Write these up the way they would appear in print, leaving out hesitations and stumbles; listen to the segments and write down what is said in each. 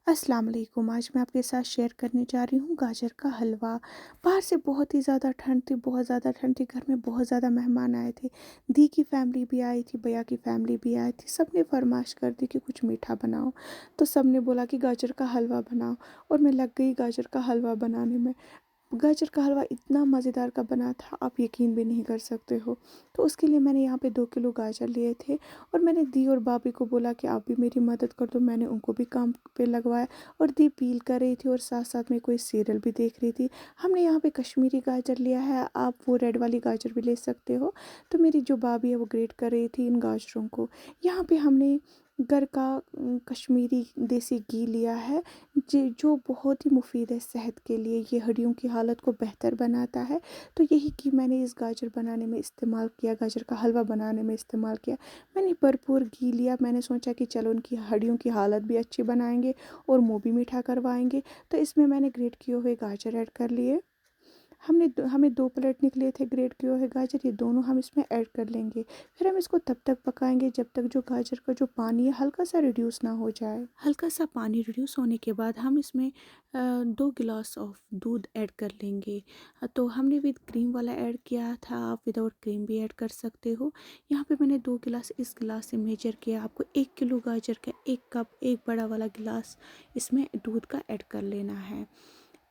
अस्सलाम वालेकुम। आज मैं आपके साथ शेयर करने जा रही हूँ गाजर का हलवा। बाहर से बहुत ही ज़्यादा ठंड थी, बहुत ज़्यादा ठंड थी। घर में बहुत ज़्यादा मेहमान आए थे। दी की फैमिली भी आई थी, भैया की फैमिली भी आई थी। सब ने फरमाइश कर दी कि कुछ मीठा बनाओ। तो सब ने बोला कि गाजर का हलवा बनाओ, और मैं लग गई गाजर का हलवा बनाने में। गाजर का हलवा इतना मज़ेदार का बना था, आप यकीन भी नहीं कर सकते हो। तो उसके लिए मैंने यहाँ पे 2 किलो गाजर लिए थे, और मैंने दी और भाभी को बोला कि आप भी मेरी मदद कर दो। मैंने उनको भी काम पे लगवाया, और दी पील कर रही थी और साथ साथ में कोई सीरियल भी देख रही थी। हमने यहाँ पे कश्मीरी गाजर लिया है, आप वो रेड वाली गाजर भी ले सकते हो। तो मेरी जो भाभी है वो ग्रेट कर रही थी इन गाजरों को। यहाँ पे हमने घर का कश्मीरी देसी घी लिया है, जो बहुत ही मुफीद है सेहत के लिए। ये हड्डियों की हालत को बेहतर बनाता है। तो यही घी मैंने इस गाजर बनाने में इस्तेमाल किया, गाजर का हलवा बनाने में इस्तेमाल किया। मैंने भरपूर घी लिया। मैंने सोचा कि चलो उनकी हड्डियों की हालत भी अच्छी बनाएंगे और मुँह भी मीठा करवाएंगे। तो इसमें मैंने ग्रेट किए हुए गाजर ऐड कर लिए। हमें 2 प्लेट निकले थे ग्रेट किए हुए गाजर, ये दोनों हम इसमें ऐड कर लेंगे। फिर हम इसको तब तक पकाएंगे जब तक जो गाजर का जो पानी है हल्का सा रिड्यूस ना हो जाए। हल्का सा पानी रिड्यूस होने के बाद हम इसमें 2 गिलास ऑफ दूध ऐड कर लेंगे। तो हमने विद क्रीम वाला ऐड किया था, आप विदाउट क्रीम भी ऐड कर सकते हो। यहाँ पे मैंने 2 गिलास इस गिलास से मेजर किया। आपको 1 किलो गाजर का 1 कप, एक बड़ा वाला गिलास इसमें दूध का ऐड कर लेना है।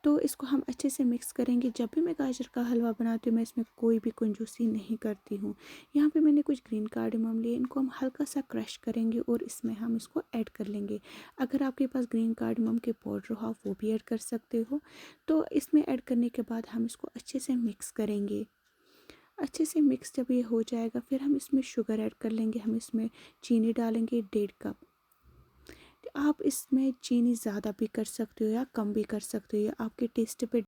तो इसको हम अच्छे से मिक्स करेंगे। जब भी मैं गाजर का हलवा बनाती हूँ, मैं इसमें कोई भी कंजूसी नहीं करती हूँ। यहाँ पे मैंने कुछ ग्रीन कार्डमम लिए, इनको हम हल्का सा क्रश करेंगे और इसमें हम इसको ऐड कर लेंगे। अगर आपके पास ग्रीन कार्डमम के पाउडर हो, आप वो भी ऐड कर सकते हो। तो इसमें ऐड करने के बाद हम इसको अच्छे से मिक्स करेंगे। अच्छे से मिक्स जब ये हो जाएगा, फिर हम इसमें शुगर ऐड कर लेंगे। हम इसमें चीनी डालेंगे 1.5 कप। आप इसमें चीनी ज़्यादा भी कर सकते हो या कम भी कर सकते हो, या आपके टेस्ट पे।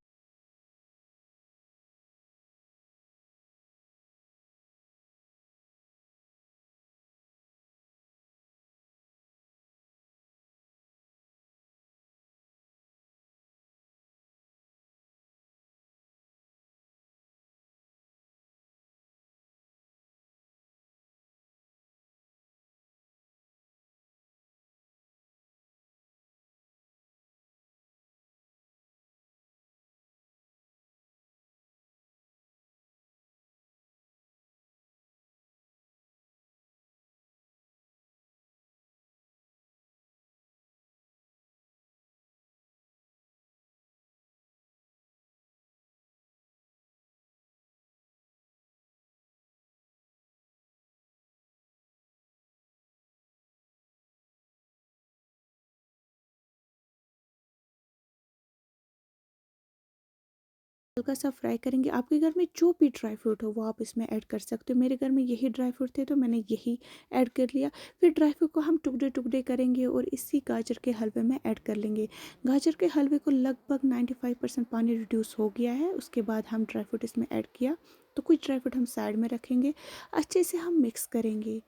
हल्का सा फ्राई करेंगे। आपके घर में जो भी ड्राई फ्रूट हो वो आप इसमें ऐड कर सकते हो। मेरे घर में यही ड्राई फ्रूट थे तो मैंने यही ऐड कर लिया। फिर ड्राई फ्रूट को हम टुकड़े टुकड़े करेंगे और इसी गाजर के हलवे में ऐड कर लेंगे। गाजर के हलवे को लगभग 95% पानी रिड्यूस हो गया है। उसके बाद हम ड्राई फ्रूट इसमें ऐड किया। तो कुछ ड्राई फ्रूट हम साइड में रखेंगे। अच्छे से हम मिक्स करेंगे।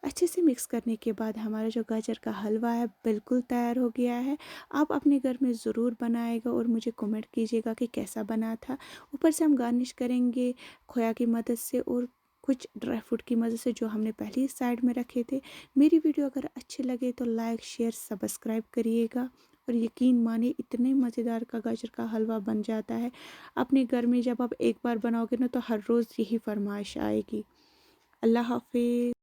अच्छे से मिक्स करने के बाद हमारा जो गाजर का हलवा है बिल्कुल तैयार हो गया है। आप अपने घर में ज़रूर बनाएगा और मुझे कमेंट कीजिएगा कि कैसा बना था। ऊपर से हम गार्निश करेंगे खोया की मदद से और कुछ ड्राई फ्रूट की मदद से, जो हमने पहले ही साइड में रखे थे। मेरी वीडियो अगर अच्छी लगे तो लाइक शेयर सब्सक्राइब करिएगा। और यकीन मानिए इतने मज़ेदार का गाजर का हलवा बन जाता है। अपने घर में जब आप एक बार बनाओगे ना तो हर रोज़ यही फरमाइश आएगी। अल्लाह हाफिज़।